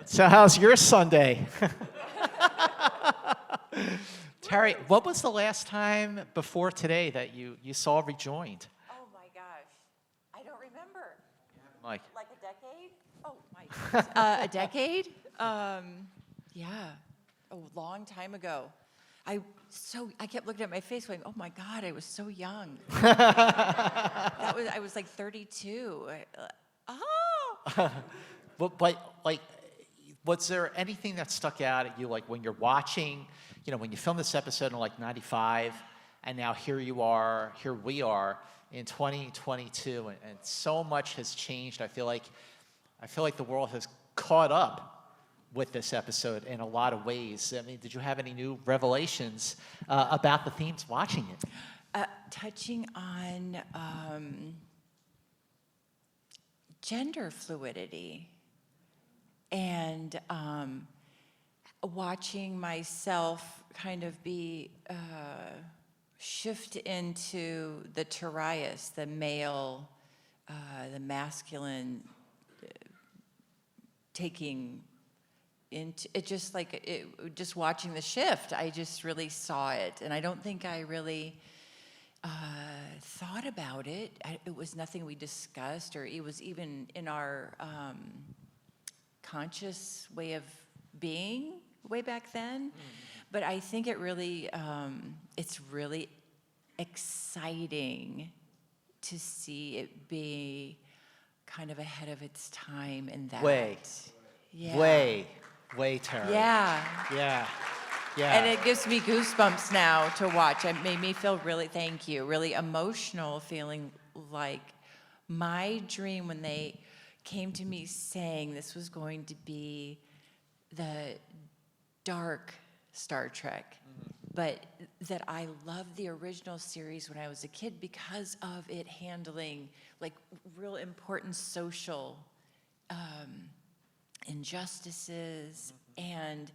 So how's your Sunday? Terry, what was the last time before today that you saw Rejoined? Oh my gosh, I don't remember. Mike. Like a decade? Oh my goodness. A decade? Yeah, a long time ago. I kept looking at my face going, oh my God, I was so young. I was like 32. But like, was there anything that stuck out at you, like when you're watching, when you filmed this episode in like 95, and now here we are in 2022, and so much has changed. I feel like the world has caught up with this episode in a lot of ways. I mean, did you have any new revelations about the themes watching it? Touching on gender fluidity and watching myself kind of be shift into the Tarius, the male, the masculine, taking into it, just watching the shift. I just really saw it, and I don't think I really thought about it. It was nothing we discussed, or it was even in our conscious way of being way back then. But I think it really, it's really exciting to see it be kind of ahead of its time in that. Way, Terry. Yeah. Yeah. And it gives me goosebumps now to watch. It made me feel really emotional, feeling like my dream when they came to me saying this was going to be the dark Star Trek, but that I loved the original series when I was a kid because of it handling like real important social injustices. And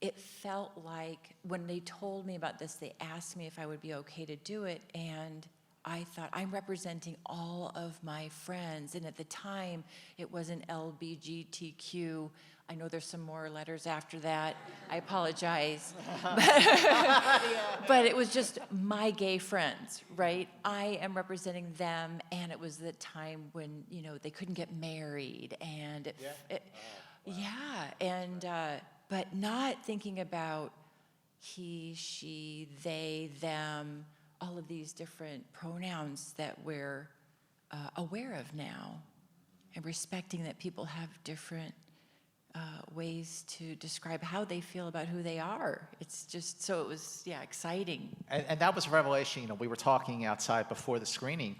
it felt like when they told me about this, they asked me if I would be okay to do it, and I thought, I'm representing all of my friends. And at the time, it was an LBGTQ. I know there's some more letters after that. I apologize. But it was just my gay friends, right? I am representing them, and it was the time when, they couldn't get married. And but not thinking about he, she, they, them, all of these different pronouns that we're aware of now, and respecting that people have different ways to describe how they feel about who they are. It's just, so it was, exciting. And that was a revelation. We were talking outside before the screening.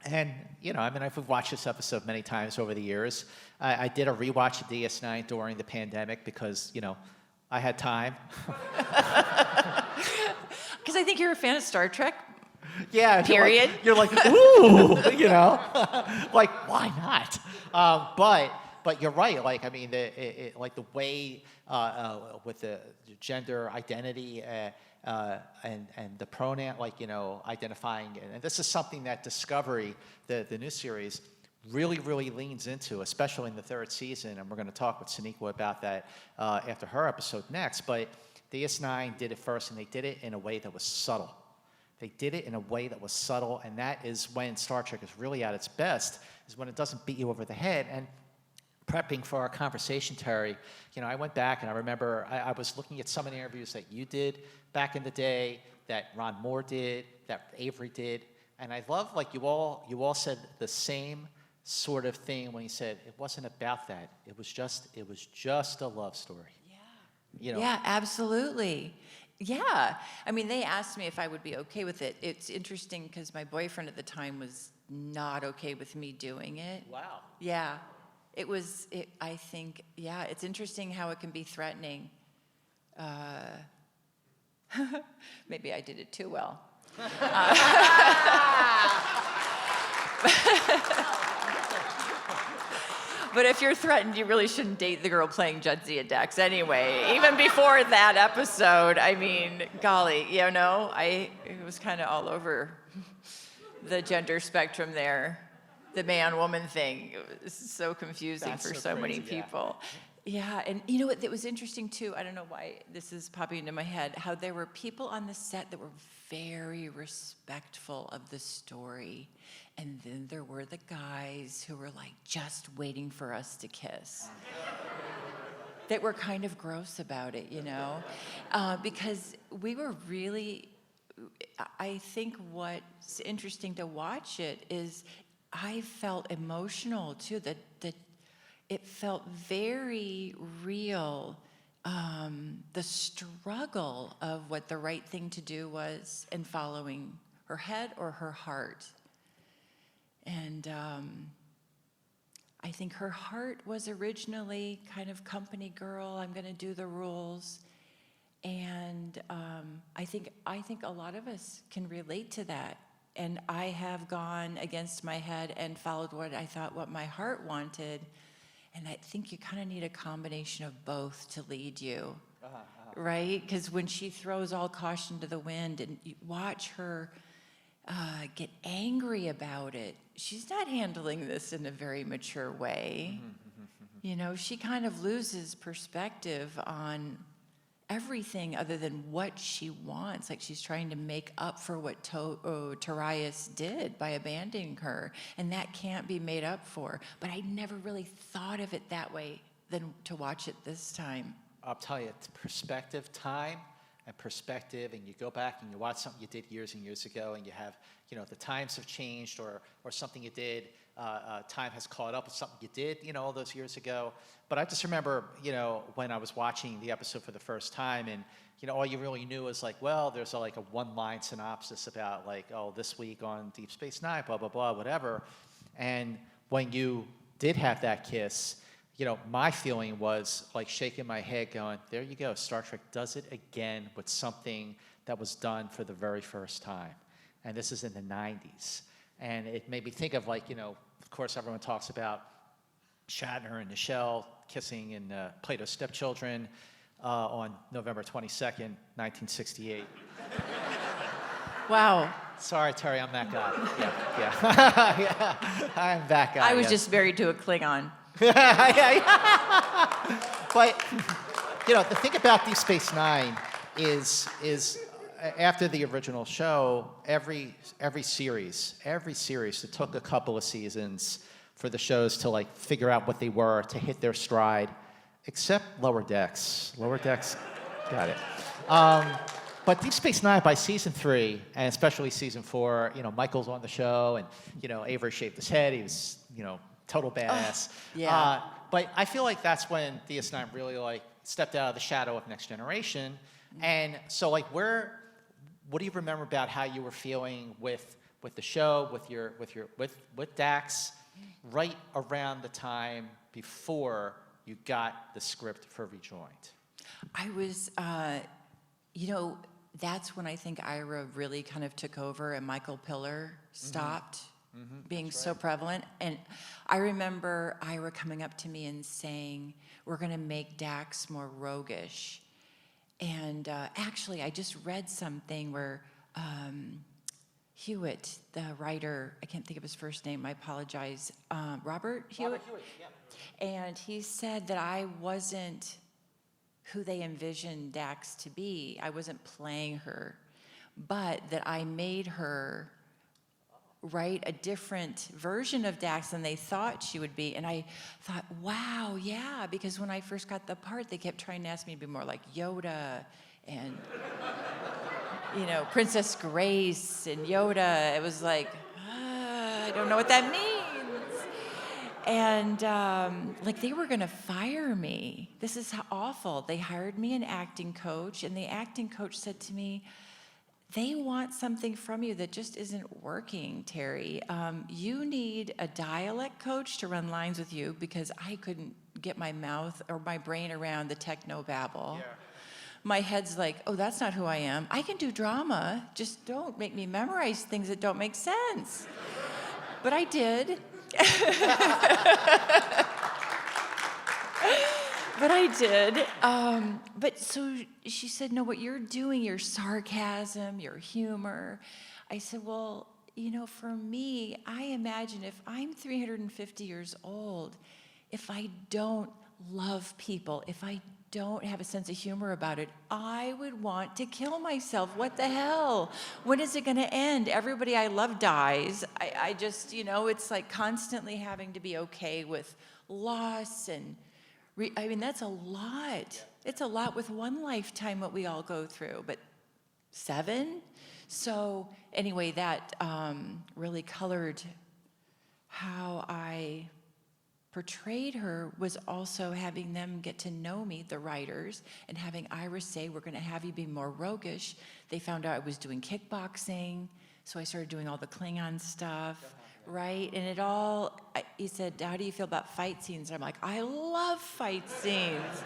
And, I've watched this episode many times over the years. I did a rewatch of DS9 during the pandemic because, I had time. Because I think you're a fan of Star Trek. Yeah. Period. You're like ooh, like, why not? But you're right. Like, I mean, like the way with the gender identity and the pronoun, like, identifying, and this is something that Discovery, the new series, really leans into, especially in the third season. And we're going to talk with Sonequa about that after her episode next. But DS9 did it first, and they did it in a way that was subtle. And that is when Star Trek is really at its best, is when it doesn't beat you over the head. And prepping for our conversation, Terry, I went back and I remember I was looking at some of the interviews that you did back in the day, that Ron Moore did, that Avery did, and I love, like, you all said the same sort of thing when you said it wasn't about that. It was just a love story. Yeah. Yeah, absolutely. Yeah. I mean, they asked me if I would be okay with it. It's interesting because my boyfriend at the time was not okay with me doing it. Wow. Yeah. I think, it's interesting how it can be threatening. Maybe I did it too well. But if you're threatened, you really shouldn't date the girl playing Jadzia Dax anyway. Even before that episode, I mean, golly, it was kind of all over the gender spectrum there. The man-woman thing, it was so confusing for so many people. Yeah, and you know what, it was interesting too, I don't know why this is popping into my head, how there were people on the set that were very respectful of the story. And then there were the guys who were like just waiting for us to kiss. That were kind of gross about it, you know? Because we were really, I think what's interesting to watch it is I felt emotional too, that it felt very real, the struggle of what the right thing to do was in following her head or her heart. And I think her heart was originally kind of company girl, I'm gonna do the rules. And I think a lot of us can relate to that. And I have gone against my head and followed what my heart wanted. And I think you kind of need a combination of both to lead you, right? Because when she throws all caution to the wind and you watch her get angry about it, she's not handling this in a very mature way. You know, she kind of loses perspective on everything other than what she wants. Like she's trying to make up for what Tarius did by abandoning her, and that can't be made up for. But I never really thought of it that way than to watch it this time. I'll tell you, it's perspective, time, and perspective, and you go back and you watch something you did years and years ago, and you have, you know, the times have changed, or something you did, time has caught up with something you did, you know, all those years ago. But I just remember, you know, when I was watching the episode for the first time, and, you know, all you really knew was like, well, there's like a one-line synopsis about like, oh, this week on Deep Space Nine, blah, blah, blah, whatever. And when you did have that kiss, you know, my feeling was like shaking my head going, there you go, Star Trek does it again with something that was done for the very first time. And this is in the 90s. And it made me think of like, you know, of course everyone talks about Shatner and Nichelle kissing in Plato's Stepchildren on November 22nd, 1968. Wow. Sorry, Terry, I'm that guy. Yeah. Yeah, I'm that guy. I was yes. just married to a Klingon. Yeah. But, you know, the thing about Deep Space Nine is after the original show, every series, it took a couple of seasons for the shows to like figure out what they were, to hit their stride, except Lower Decks. Lower Decks got it. But Deep Space Nine, by season 3, and especially season 4, you know, Michael's on the show, and, you know, Avery shaved his head. He was, you know, total badass. Yeah. But I feel like that's when DS9 really like stepped out of the shadow of Next Generation. And so like what do you remember about how you were feeling with the show, with Dax, right around the time before you got the script for Rejoined? I was, you know, that's when I think Ira really kind of took over and Michael Piller stopped being so prevalent. And I remember Ira coming up to me and saying, we're going to make Dax more roguish. And actually, I just read something where Hewitt, the writer, I can't think of his first name, I apologize, Robert Hewitt? Robert Hewitt, yeah. And he said that I wasn't who they envisioned Dax to be. I wasn't playing her, but that I made her write a different version of Dax than they thought she would be. And I thought, wow, yeah, because when I first got the part, they kept trying to ask me to be more like Yoda and, you know, Princess Grace and Yoda. It was like, I don't know what that means. And like they were gonna fire me. This is how awful. They hired me an acting coach, and the acting coach said to me, they want something from you that just isn't working, Terry. You need a dialect coach to run lines with you, because I couldn't get my mouth or my brain around the techno-babble. Yeah. My head's like, oh, that's not who I am. I can do drama, just don't make me memorize things that don't make sense. But I did. But I did. But so she said, no, what you're doing, your sarcasm, your humor. I said, well, you know, for me, I imagine if I'm 350 years old, if I don't love people, if I don't have a sense of humor about it, I would want to kill myself. What the hell? When is it going to end? Everybody I love dies. I just, it's like constantly having to be okay with loss and, I mean, that's a lot. It's a lot with one lifetime what we all go through, but 7? So anyway, that really colored how I portrayed her, was also having them get to know me, the writers, and having Iris say, we're going to have you be more roguish. They found out I was doing kickboxing, so I started doing all the Klingon stuff, right? And he said, how do you feel about fight scenes? I'm like, I love fight scenes.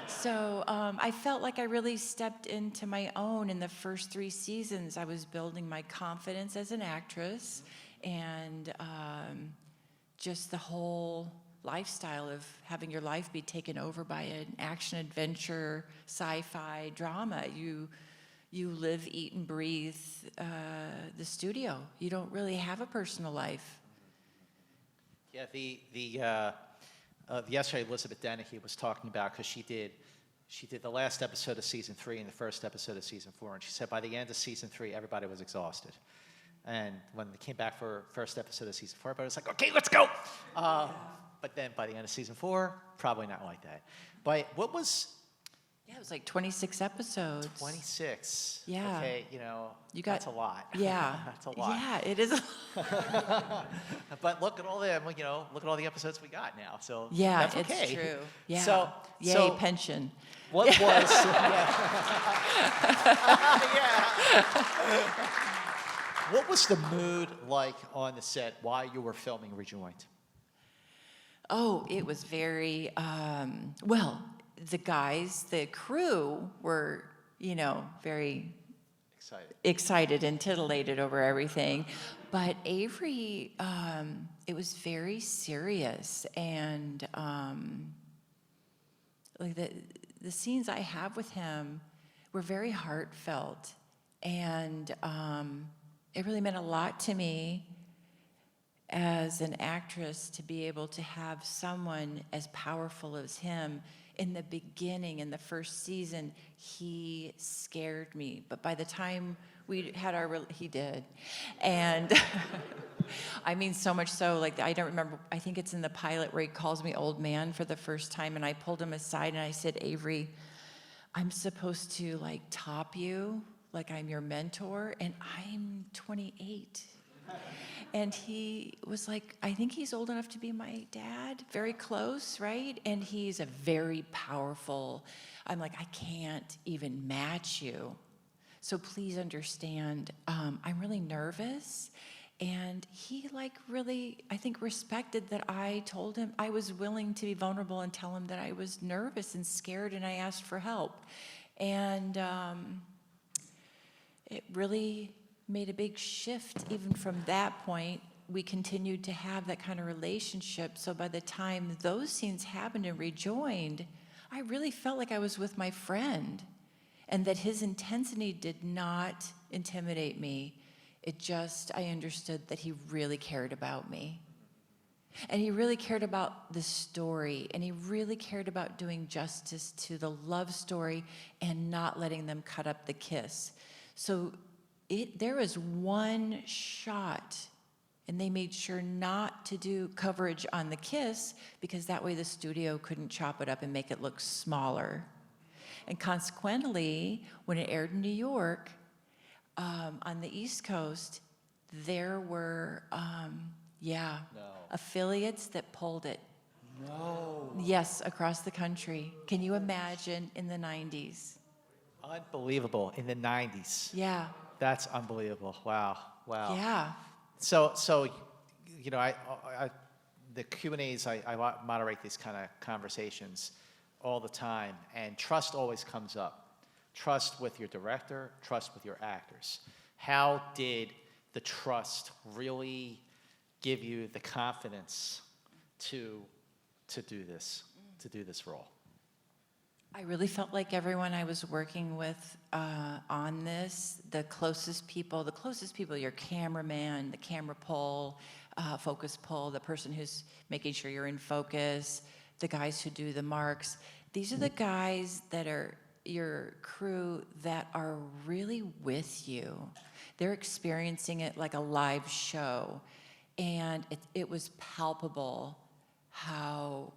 So I felt like I really stepped into my own in the first 3 seasons. I was building my confidence as an actress, and just the whole lifestyle of having your life be taken over by an action adventure sci-fi drama. You live, eat, and breathe the studio. You don't really have a personal life. Yeah, yesterday Elizabeth Dennehy was talking about, because she did the last episode of season 3 and the first episode of season 4, and she said by the end of season 3 everybody was exhausted. And when they came back for first episode of season 4, everybody was like, okay, let's go. But then by the end of season 4, probably not like that. But what was... Yeah, it was like 26 episodes. 26. Yeah. Okay, that's a lot. Yeah. That's a lot. Yeah, it is. But look at all the episodes we got now. So Yeah, that's okay. it's true. Yeah. So pension. What was... yeah. What was the mood like on the set while you were filming Rejoined? Oh, it was very, the crew were, very excited and titillated over everything. But Avery, it was very serious. And like the scenes I have with him were very heartfelt. And it really meant a lot to me as an actress to be able to have someone as powerful as him. In the beginning, in the first season, he scared me. But by the time we had he did. And I mean, so much so, like, I don't remember, I think it's in the pilot where he calls me old man for the first time, and I pulled him aside and I said, Avery, I'm supposed to, like, top you, like I'm your mentor, and I'm 28. And he was like, I think he's old enough to be my dad, very close, right? And he's a very powerful, I'm like, I can't even match you. So please understand, I'm really nervous. And he really, I think, respected that I told him I was willing to be vulnerable and tell him that I was nervous and scared and I asked for help. And it really made a big shift. Even from that point, we continued to have that kind of relationship. So by the time those scenes happened and Rejoined, I really felt like I was with my friend, and that his intensity did not intimidate me. I understood that he really cared about me. And he really cared about the story, and he really cared about doing justice to the love story and not letting them cut up the kiss. So there was one shot, and they made sure not to do coverage on the kiss, because that way the studio couldn't chop it up and make it look smaller. And consequently, when it aired in New York, on the East Coast, there were, affiliates that pulled it. No. Yes, across the country. Can you imagine in the 90s? Unbelievable. In the 90s. Yeah. That's unbelievable. Wow. Yeah. So the Q&As, I moderate these kind of conversations all the time, and trust always comes up. Trust with your director, trust with your actors. How did the trust really give you the confidence to do this role? I really felt like everyone I was working with on this, the closest people, your cameraman, the camera pull, focus pull, the person who's making sure you're in focus, the guys who do the marks, these are the guys that are your crew that are really with you. They're experiencing it like a live show. And it was palpable how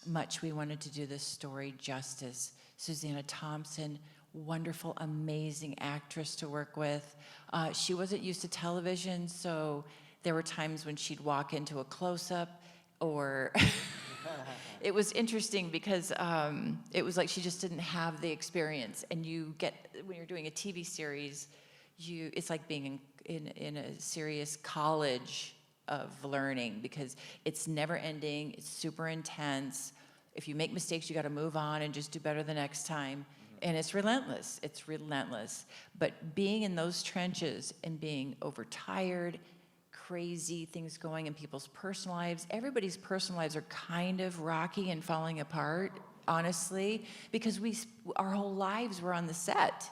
much we wanted to do this story justice. Susanna Thompson, wonderful, amazing actress to work with. She wasn't used to television, so there were times when she'd walk into a close-up or it was interesting because it was like she just didn't have the experience. And you get, when you're doing a TV series, it's like being in a serious college of learning because it's never ending, it's super intense. If you make mistakes, you got to move on and just do better the next time. And it's relentless, But being in those trenches and being overtired, crazy things going in people's personal lives, everybody's personal lives are kind of rocky and falling apart, honestly, because our whole lives were on the set,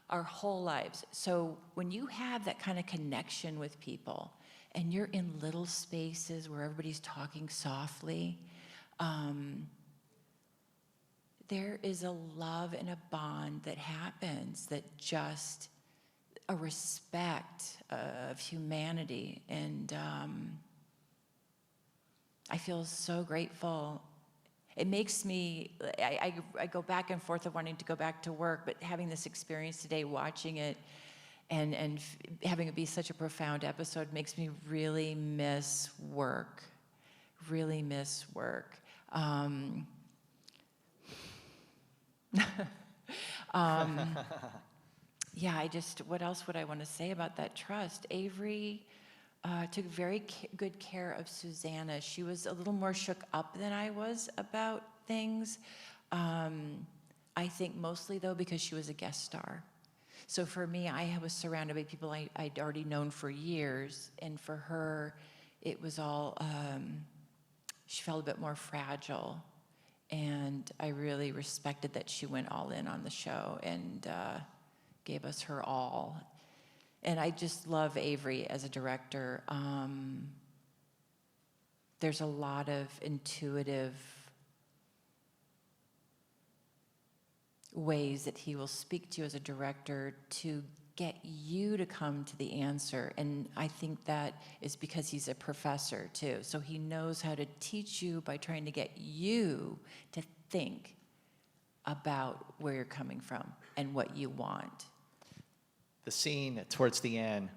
our whole lives. So when you have that kind of connection with people and you're in little spaces where everybody's talking softly, there is a love and a bond that happens, that just a respect of humanity. And I feel so grateful. It makes me, I go back and forth of wanting to go back to work, but having this experience today, watching it, and having it be such a profound episode makes me really miss work, Yeah, what else would I want to say about that trust? Avery took very good care of Susanna. She was a little more shook up than I was about things. I think mostly, though, because she was a guest star. So for me, I was surrounded by people I'd already known for years, and for her, it was all, she felt a bit more fragile. And I really respected that she went all in on the show and gave us her all. And I just love Avery as a director. There's a lot of intuitive ways that he will speak to you as a director to get you to come to the answer. And I think that is because he's a professor too. So he knows how to teach you by trying to get you to think about where you're coming from and what you want. The scene towards the end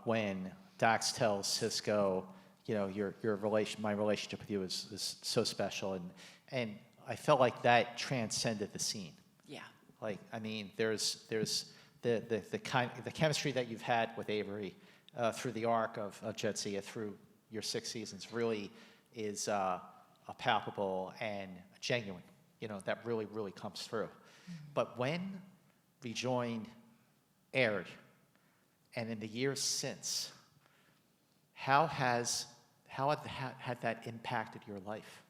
when Dax tells Cisco, you know, my relationship with you is so special, and I felt like that transcended the scene. Yeah. Like, I mean, there's the chemistry that you've had with Avery through the arc of Jadzia through your 6 seasons really is palpable and genuine. You know, that really, really comes through. Mm-hmm. But when Rejoined aired, and in the years since, how had that impacted your life?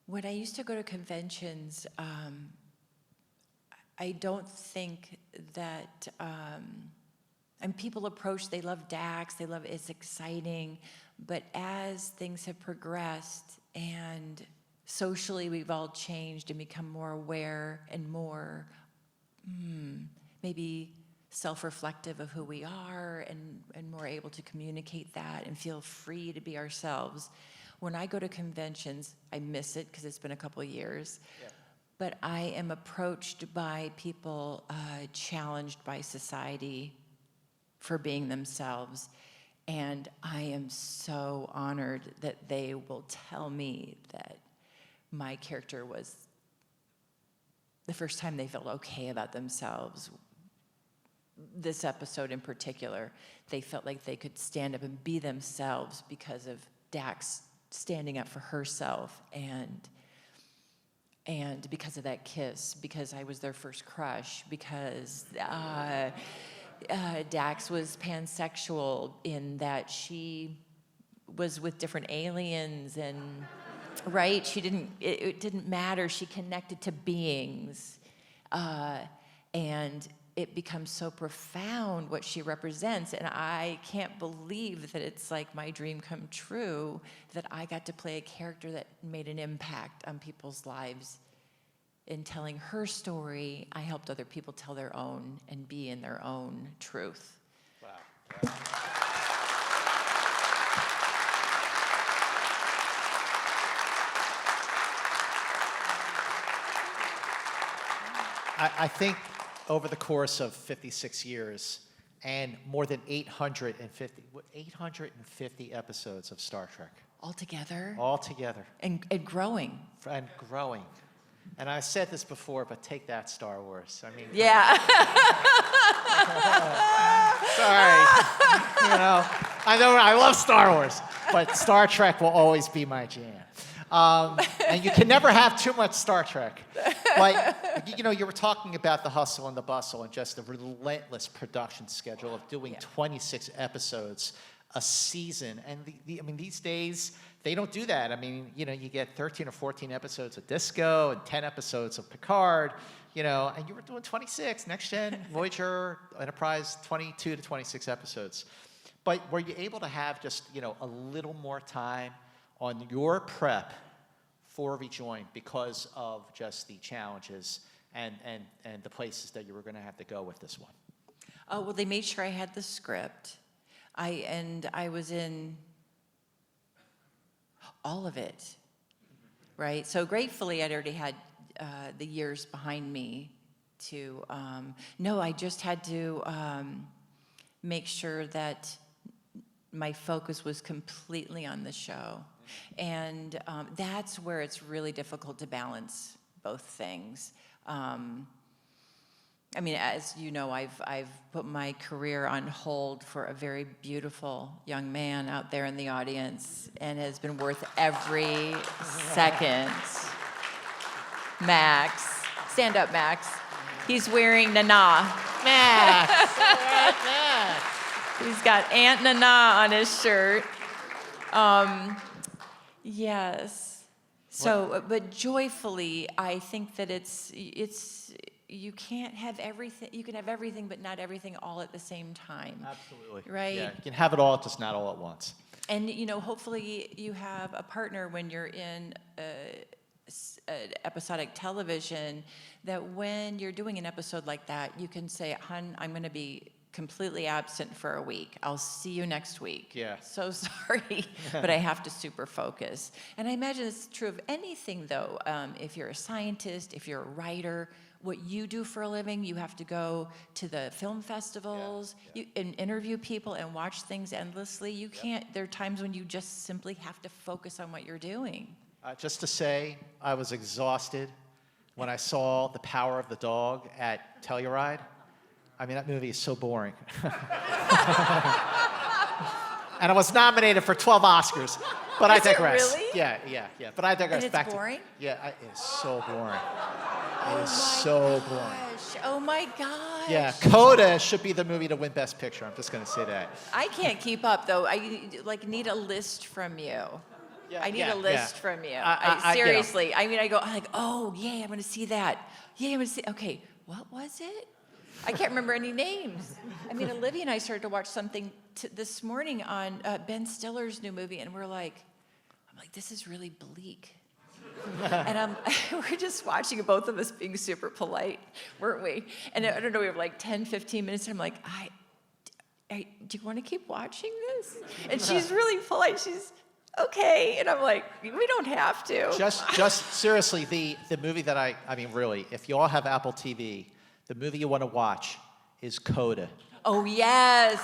When I used to go to conventions, I don't think that, and people approach, they love Dax, it's exciting, but as things have progressed and socially we've all changed and become more aware and more maybe self-reflective of who we are and more able to communicate that and feel free to be ourselves. When I go to conventions, I miss it because it's been a couple of years, but I am approached by people challenged by society for being themselves, and I am so honored that they will tell me that my character was the first time they felt okay about themselves. This episode in particular, they felt like they could stand up and be themselves because of Dax standing up for herself, and because of that kiss, because I was their first crush, because Dax was pansexual in that she was with different aliens, and right, it didn't matter, she connected to beings, and it becomes so profound what she represents, and I can't believe that it's like my dream come true that I got to play a character that made an impact on people's lives. In telling her story, I helped other people tell their own and be in their own truth. Wow. Yeah. I think over the course of 56 years and more than 850 episodes of Star Trek. Altogether? Altogether. And growing. And growing. And I said this before, but take that, Star Wars. I mean, Yeah. sorry. I know I love Star Wars, but Star Trek will always be my jam. And you can never have too much Star Trek. But, you were talking about the hustle and the bustle and just the relentless production schedule of doing 26 episodes a season. And these days, they don't do that. You get 13 or 14 episodes of Disco and 10 episodes of Picard, and you were doing 26, Next Gen, Voyager, Enterprise, 22 to 26 episodes. But were you able to have just, a little more time on your prep for Rejoined because of just the challenges and the places that you were going to have to go with this one? Oh, well, they made sure I had the script. I was in all of it, right? So gratefully, I'd already had the years behind me to, I just had to make sure that my focus was completely on the show. And that's where it's really difficult to balance both things. As you know, I've put my career on hold for a very beautiful young man out there in the audience, and has been worth every second. Max, stand up, Max. He's wearing Nana. Max, Max. He's got Aunt Nana on his shirt. Yes. So, but joyfully, I think that it's you can't have everything. You can have everything, but not everything all at the same time. Absolutely. Right? Yeah, you can have it all, just not all at once. And, hopefully you have a partner when you're in episodic television, that when you're doing an episode like that, you can say, "Hun, I'm going to be completely absent for a week. I'll see you next week. Yeah. So sorry, but I have to super focus." And I imagine it's true of anything, though. If you're a scientist, if you're a writer, what you do for a living, you have to go to the film festivals and interview people and watch things endlessly. You can't. There are times when you just simply have to focus on what you're doing. Just to say, I was exhausted when I saw The Power of the Dog at Telluride. That movie is so boring. And I was nominated for 12 Oscars, but I digress. It really? Yeah. But I digress. And it's boring? It is so boring. It is so boring. Oh my gosh. Yeah, Coda should be the movie to win Best Picture. I'm just going to say that. I can't keep up, though. I need a list from you. Yeah, I need a list from you. I Seriously. I go, oh, yeah, I'm going to see that. Yeah, I'm going to see. Okay, what was it? I can't remember any names. Olivia and I started to watch something this morning on Ben Stiller's new movie, and I'm like, this is really bleak. And we're just watching it, both of us being super polite, weren't we? And I don't know, we have 10, 15 minutes, and I'm like, do you want to keep watching this? And she's really polite. She's, okay. And I'm like, we don't have to. Just seriously, the movie that really, if you all have Apple TV, the movie you want to watch is Coda. Oh, yes.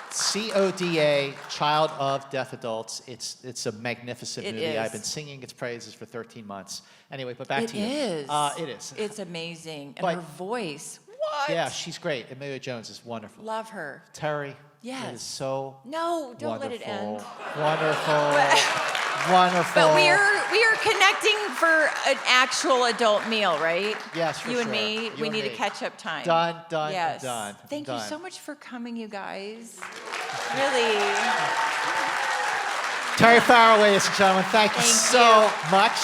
CODA, Child of Deaf Adults. It's a magnificent movie. Is. I've been singing its praises for 13 months. Anyway, but back to you. It is. It's amazing. And But- her voice. What? Yeah, she's great. Amelia Jones is wonderful. Love her. Terry. Yes. It is so No, don't let it end. Wonderful. Wonderful. But we are connecting for an actual adult meal, right? Yes, for You and sure. me, You we and need me. a catch-up time. Done, Yes. done. Thank you done. so much for coming, you guys. Really. Terry Farrell, ladies and gentlemen, thank you Thank so you. much.